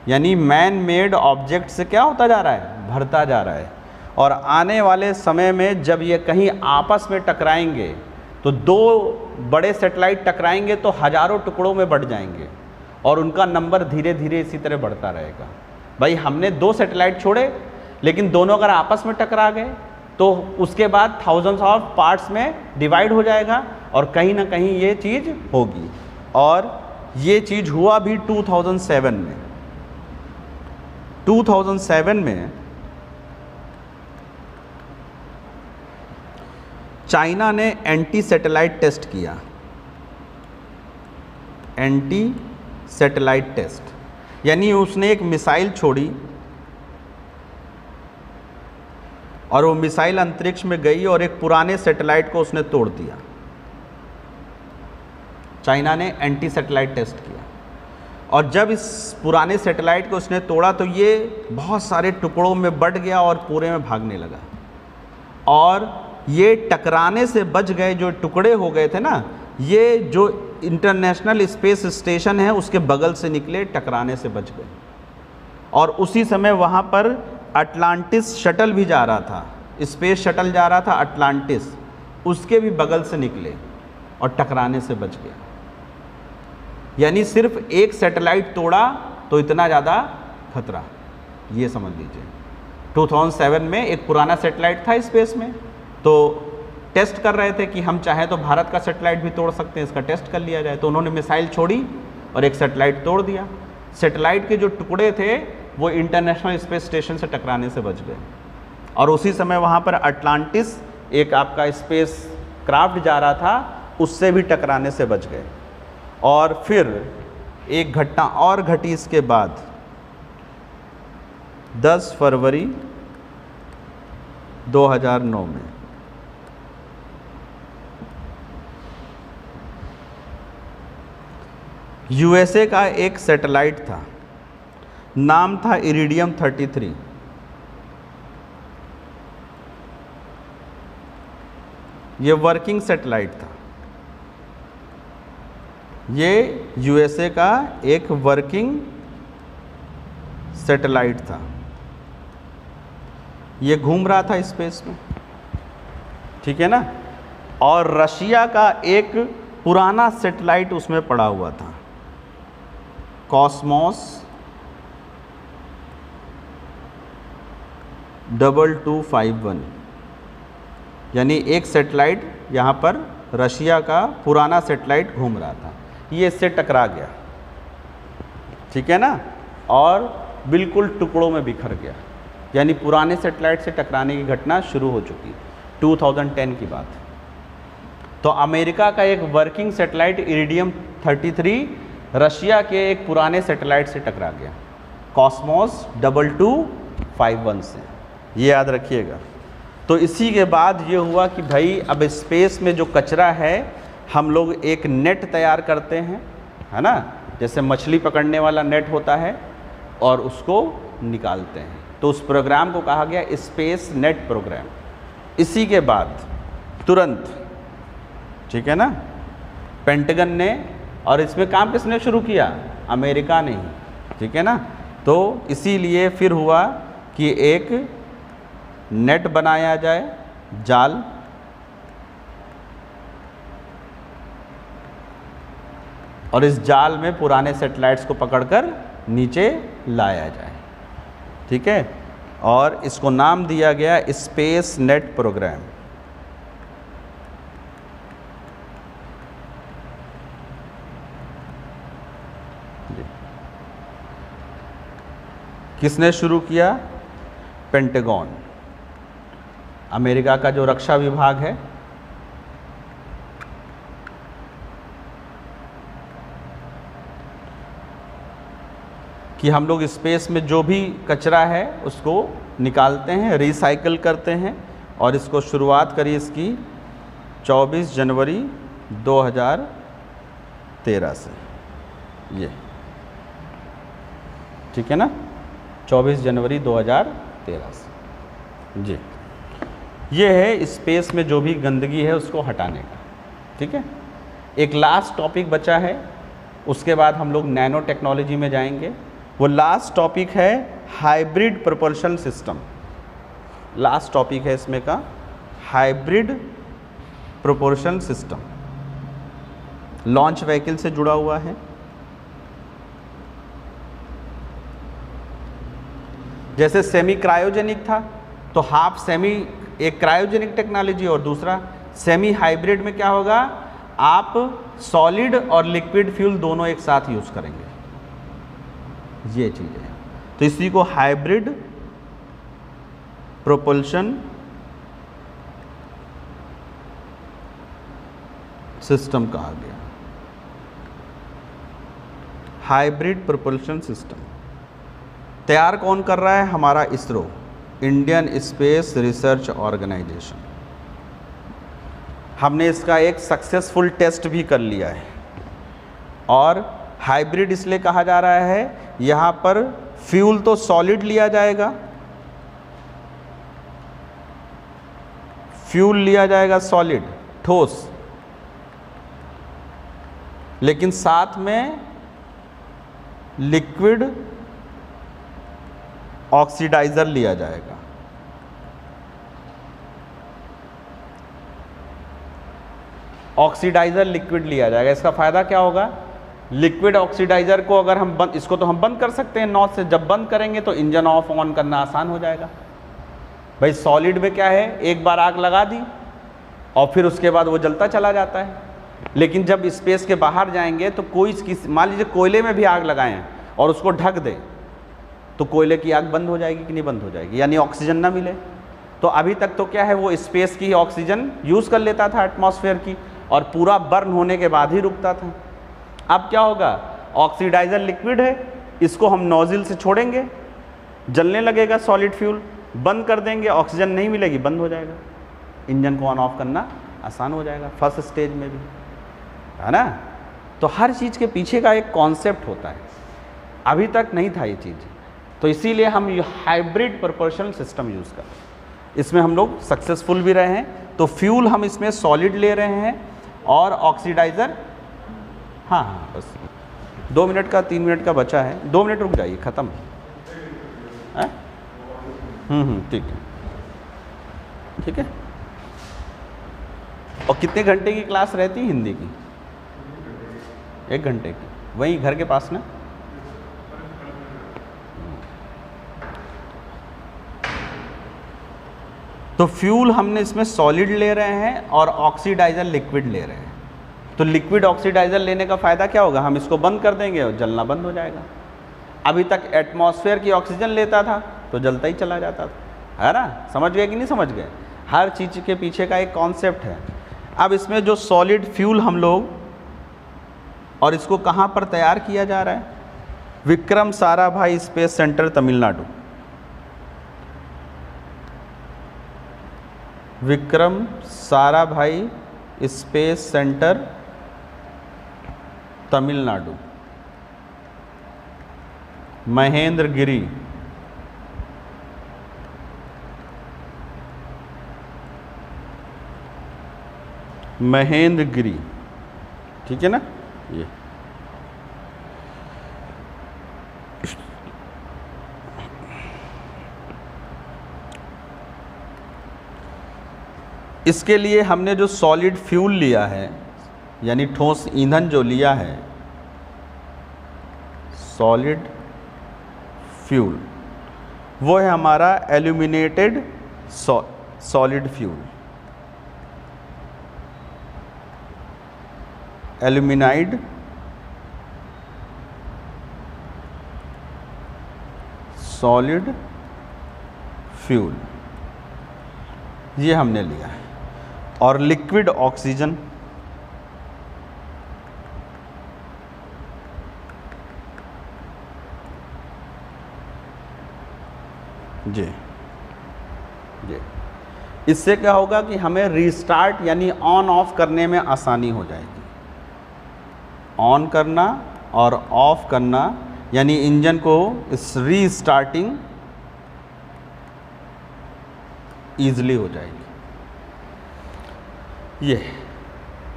यानी मैन मेड ऑब्जेक्ट से क्या होता जा रहा है, भरता जा रहा है। और आने वाले समय में जब ये कहीं आपस में टकराएंगे तो 2 बड़े सैटेलाइट टकराएंगे तो हज़ारों टुकड़ों में बढ़ जाएंगे और उनका नंबर धीरे धीरे इसी तरह बढ़ता रहेगा। भाई हमने 2 सैटेलाइट छोड़े लेकिन दोनों अगर आपस में टकरा गए तो उसके बाद थाउजेंड्स ऑफ पार्ट्स में डिवाइड हो जाएगा और कहीं ना कहीं ये चीज़ होगी। और ये चीज़ हुआ भी 2007 में। 2007 में चाइना ने एंटी सैटेलाइट टेस्ट किया, एंटी सैटेलाइट टेस्ट, यानी उसने एक मिसाइल छोड़ी और वो मिसाइल अंतरिक्ष में गई और एक पुराने सैटेलाइट को उसने तोड़ दिया। चाइना ने एंटी सैटेलाइट टेस्ट किया और जब इस पुराने सैटेलाइट को उसने तोड़ा तो ये बहुत सारे टुकड़ों में बट गया और पूरे में भागने लगा। और ये टकराने से बच गए, जो टुकड़े हो गए थे ना, ये जो इंटरनेशनल स्पेस स्टेशन है उसके बगल से निकले, टकराने से बच गए। और उसी समय वहाँ पर अटलांटिस शटल भी जा रहा था, स्पेस शटल जा रहा था अटलांटिस, उसके भी बगल से निकले और टकराने से बच गए। यानी सिर्फ एक सैटेलाइट तोड़ा तो इतना ज़्यादा खतरा, ये समझ लीजिए। 2007 में एक पुराना सैटेलाइट था स्पेस में, तो टेस्ट कर रहे थे कि हम चाहें तो भारत का सैटेलाइट भी तोड़ सकते हैं, इसका टेस्ट कर लिया जाए। तो उन्होंने मिसाइल छोड़ी और एक सैटेलाइट तोड़ दिया। सैटेलाइट के जो टुकड़े थे वो इंटरनेशनल स्पेस स्टेशन से टकराने से बच गए। और उसी समय वहाँ पर अटलांटिस एक आपका स्पेस क्राफ्ट जा रहा था, उससे भी टकराने से बच गए। और फिर एक घटना और घटी इसके बाद, 10 फरवरी 2009 में यूएसए का एक सैटेलाइट था, नाम था इरिडियम 33। ये वर्किंग सैटेलाइट था। ये यूएसए का एक वर्किंग सैटेलाइट था। ये घूम रहा था स्पेस में, ठीक है ना। और रशिया का एक पुराना सैटेलाइट उसमें पड़ा हुआ था, कॉस्मोस 2251। यानी एक सैटेलाइट यहाँ पर रशिया का पुराना सैटेलाइट घूम रहा था, ये इससे टकरा गया, ठीक है ना, और बिल्कुल टुकड़ों में बिखर गया। यानी पुराने सैटेलाइट से टकराने की घटना शुरू हो चुकी 2010 की बात। तो अमेरिका का एक वर्किंग सैटेलाइट इरिडियम 33 रशिया के एक पुराने सैटेलाइट से टकरा गया, कॉस्मोस 2251 से, ये याद रखिएगा। तो इसी के बाद ये हुआ कि भाई अब स्पेस में जो कचरा है हम लोग एक नेट तैयार करते हैं, है ना, जैसे मछली पकड़ने वाला नेट होता है, और उसको निकालते हैं। तो उस प्रोग्राम को कहा गया स्पेस नेट प्रोग्राम। इसी के बाद तुरंत, ठीक है ना, पेंटागन ने, और इसमें काम किसने शुरू किया? अमेरिका ने ही, ठीक है ना। तो इसीलिए फिर हुआ कि एक नेट बनाया जाए, जाल, और इस जाल में पुराने सैटेलाइट्स को पकड़कर नीचे लाया जाए, ठीक है। और इसको नाम दिया गया स्पेस नेट प्रोग्राम। किसने शुरू किया? पेंटागन, अमेरिका का जो रक्षा विभाग है। कि हम लोग स्पेस में जो भी कचरा है उसको निकालते हैं, रिसाइकल करते हैं। और इसको शुरुआत करी इसकी 24 जनवरी 2013 से, ये, ठीक है ना, 24 जनवरी 2013 से जी। ये है स्पेस में जो भी गंदगी है उसको हटाने का, ठीक है। एक लास्ट टॉपिक बचा है, उसके बाद हम लोग नैनो टेक्नोलॉजी में जाएंगे। वो लास्ट टॉपिक है hybrid propulsion system. Last topic है इसमें का hybrid propulsion system, launch vehicle से जुड़ा हुआ है। जैसे सेमी क्रायोजेनिक था, तो हाफ सेमी एक क्रायोजेनिक टेक्नोलॉजी, और दूसरा सेमी हाइब्रिड में क्या होगा, आप सॉलिड और लिक्विड फ्यूल दोनों एक साथ यूज करेंगे, ये चीज़ है। तो इसी को हाइब्रिड प्रोपल्शन सिस्टम कहा गया। हाइब्रिड प्रोपल्शन सिस्टम तैयार कौन कर रहा है? हमारा ISRO, Indian space research organisation. हमने इसका एक सक्सेसफुल टेस्ट भी कर लिया है। और हाइब्रिड इसलिए कहा जा रहा है, यहाँ पर फ्यूल तो सॉलिड लिया जाएगा, फ्यूल लिया जाएगा सॉलिड, ठोस, लेकिन साथ में लिक्विड ऑक्सीडाइजर लिया जाएगा। ऑक्सीडाइजर लिक्विड लिया जाएगा। इसका फ़ायदा क्या होगा? लिक्विड ऑक्सीडाइजर को अगर हम बंद, इसको तो हम बंद कर सकते हैं नॉच से, जब बंद करेंगे तो इंजन ऑफ ऑन करना आसान हो जाएगा। भाई सॉलिड में क्या है, एक बार आग लगा दी और फिर उसके बाद वो जलता चला जाता है। लेकिन जब स्पेस के बाहर जाएंगे तो कोई, मान लीजिए कोयले में भी आग लगाएं और उसको ढक दें तो कोयले की आग बंद हो जाएगी कि नहीं बंद हो जाएगी, यानी ऑक्सीजन ना मिले। तो अभी तक तो क्या है, वो स्पेस की ऑक्सीजन यूज़ कर लेता था एटमॉस्फेयर की, और पूरा बर्न होने के बाद ही रुकता था। अब क्या होगा, ऑक्सीडाइजर लिक्विड है, इसको हम नोजल से छोड़ेंगे, जलने लगेगा सॉलिड फ्यूल, बंद कर देंगे, ऑक्सीजन नहीं मिलेगी, बंद हो जाएगा, इंजन को ऑन ऑफ करना आसान हो जाएगा फर्स्ट स्टेज में भी, है ना। तो हर चीज़ के पीछे का एक कॉन्सेप्ट होता है, अभी तक नहीं था ये चीज़, तो इसीलिए हम ये हाइब्रिड प्रोपोर्शनल सिस्टम यूज़ कर रहे हैं। इसमें हम लोग सक्सेसफुल भी रहे हैं। तो फ्यूल हम इसमें सॉलिड ले रहे हैं और ऑक्सीडाइज़र, हाँ बस 2 मिनट का 3 मिनट का बचा है, 2 मिनट रुक जाइए, ख़त्म है। ठीक है, ठीक है। और कितने घंटे की क्लास रहती है हिंदी की? 1 घंटे की, वहीं घर के पास ना। तो फ्यूल हमने इसमें सॉलिड ले रहे हैं और ऑक्सीडाइजर लिक्विड ले रहे हैं। तो लिक्विड ऑक्सीडाइजर लेने का फ़ायदा क्या होगा, हम इसको बंद कर देंगे और जलना बंद हो जाएगा। अभी तक एटमॉस्फेयर की ऑक्सीजन लेता था तो जलता ही चला जाता था, है ना। समझ गए कि नहीं समझ गए? हर चीज़ के पीछे का एक कॉन्सेप्ट है। अब इसमें जो सॉलिड फ्यूल हम लोग, और इसको कहाँ पर तैयार किया जा रहा है, Vikram Sarabhai space centre Tamil Nadu. Vikram Sarabhai space centre Tamil Nadu, Mahendragiri, Mahendragiri, ठीक है ना। ये इसके लिए हमने जो सॉलिड फ्यूल लिया है, यानी ठोस ईंधन जो लिया है, सॉलिड फ्यूल, वो है हमारा aluminized solid fuel, aluminized solid fuel, ये हमने लिया है। और लिक्विड ऑक्सीजन, जी जी, इससे क्या होगा कि हमें रीस्टार्ट यानी ऑन ऑफ करने में आसानी हो जाएगी। ऑन करना और ऑफ करना यानी इंजन को इस रीस्टार्टिंग ईजिली हो जाएगी। ये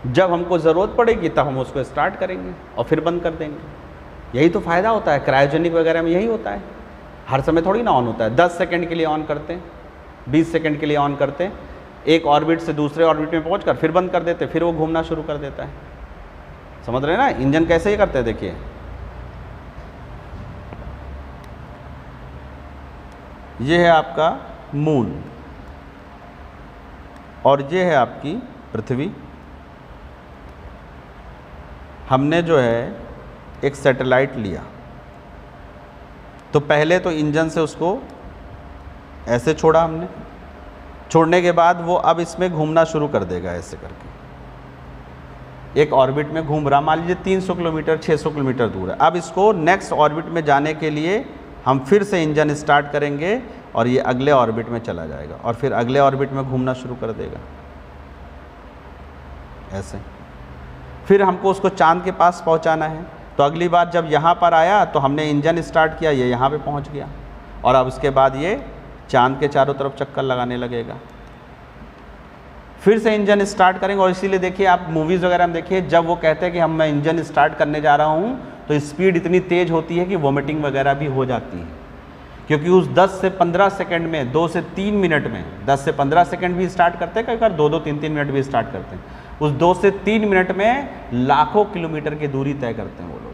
जब हमको ज़रूरत पड़ेगी तब हम उसको स्टार्ट करेंगे और फिर बंद कर देंगे। यही तो फ़ायदा होता है क्रायोजेनिक वगैरह में, यही होता है। हर समय थोड़ी ना ऑन होता है, 10 सेकंड के लिए ऑन करते हैं, 20 सेकंड के लिए ऑन करते हैं, एक ऑर्बिट से दूसरे ऑर्बिट में पहुंचकर फिर बंद कर देते, फिर वो घूमना शुरू कर देता है। समझ रहे हैं ना, इंजन कैसे ही करते हैं। देखिए ये है आपका मून और ये है आपकी पृथ्वी। हमने जो है एक सैटेलाइट लिया, तो पहले तो इंजन से उसको ऐसे छोड़ा हमने, छोड़ने के बाद वो अब इसमें घूमना शुरू कर देगा ऐसे करके, एक ऑर्बिट में घूम रहा, मान लीजिए 300 किलोमीटर 600 किलोमीटर दूर है। अब इसको नेक्स्ट ऑर्बिट में जाने के लिए हम फिर से इंजन स्टार्ट करेंगे और ये अगले ऑर्बिट में चला जाएगा और फिर अगले ऑर्बिट में घूमना शुरू कर देगा ऐसे। फिर हमको उसको चांद के पास पहुंचाना है, तो अगली बार जब यहाँ पर आया तो हमने इंजन स्टार्ट किया, ये यहाँ पे पहुँच गया और अब उसके बाद ये चांद के चारों तरफ चक्कर लगाने लगेगा। फिर से इंजन स्टार्ट करेंगे। और इसीलिए देखिए आप मूवीज़ वगैरह में देखिए, जब वो कहते हैं कि मैं इंजन स्टार्ट करने जा रहा हूँ तो स्पीड इतनी तेज़ होती है कि वोमिटिंग वगैरह भी हो जाती है, क्योंकि उस 10 से 15 सेकंड में, 2 से 3 मिनट में, 10 से 15 सेकंड भी स्टार्ट करते हैं, कई बार 2-2, 3-3 मिनट भी स्टार्ट करते हैं। उस 2 से 3 मिनट में लाखों किलोमीटर की दूरी तय करते हैं वो लोग,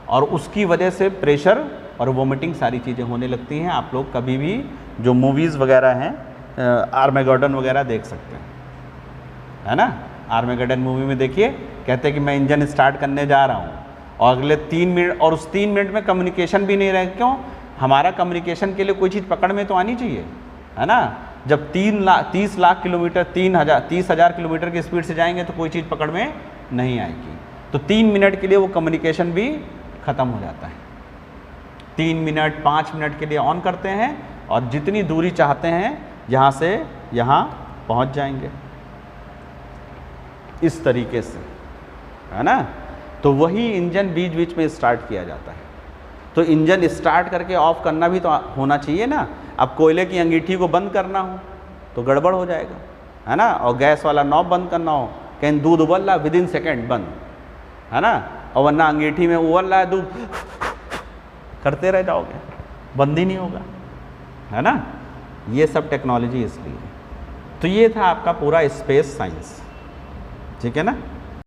और उसकी वजह से प्रेशर और वोमिटिंग सारी चीज़ें होने लगती हैं। आप लोग कभी भी जो मूवीज़ वगैरह हैं, आर्मेगेडन वगैरह देख सकते हैं, है ना। आर्मेगेडन मूवी में देखिए कहते हैं कि मैं इंजन स्टार्ट करने जा रहा हूँ, और अगले 3 मिनट, और उस 3 मिनट में कम्युनिकेशन भी नहीं रहे। क्यों? हमारा कम्युनिकेशन के लिए कोई चीज़ पकड़ में तो आनी चाहिए, है ना। जब 30 लाख किलोमीटर, 30,000 किलोमीटर की स्पीड से जाएंगे तो कोई चीज़ पकड़ में नहीं आएगी। तो 3 मिनट के लिए वो कम्युनिकेशन भी ख़त्म हो जाता है। 3 मिनट 5 मिनट के लिए ऑन करते हैं, और जितनी दूरी चाहते हैं यहाँ से यहाँ पहुँच जाएंगे, इस तरीके से, है ना। तो वही इंजन बीच बीच में स्टार्ट किया जाता है। तो इंजन स्टार्ट करके ऑफ करना भी तो होना चाहिए ना। अब कोयले की अंगीठी को बंद करना हो तो गड़बड़ हो जाएगा, है ना। और गैस वाला नॉब बंद करना हो, कहीं दूध उबल रहा, विदिन सेकेंड बंद, है ना। और वरना अंगीठी में उबल रहा है दूध, करते रह जाओगे, बंद ही नहीं होगा, है ना। ये सब टेक्नोलॉजी इसलिए। तो ये था आपका पूरा स्पेस साइंस, ठीक है ना।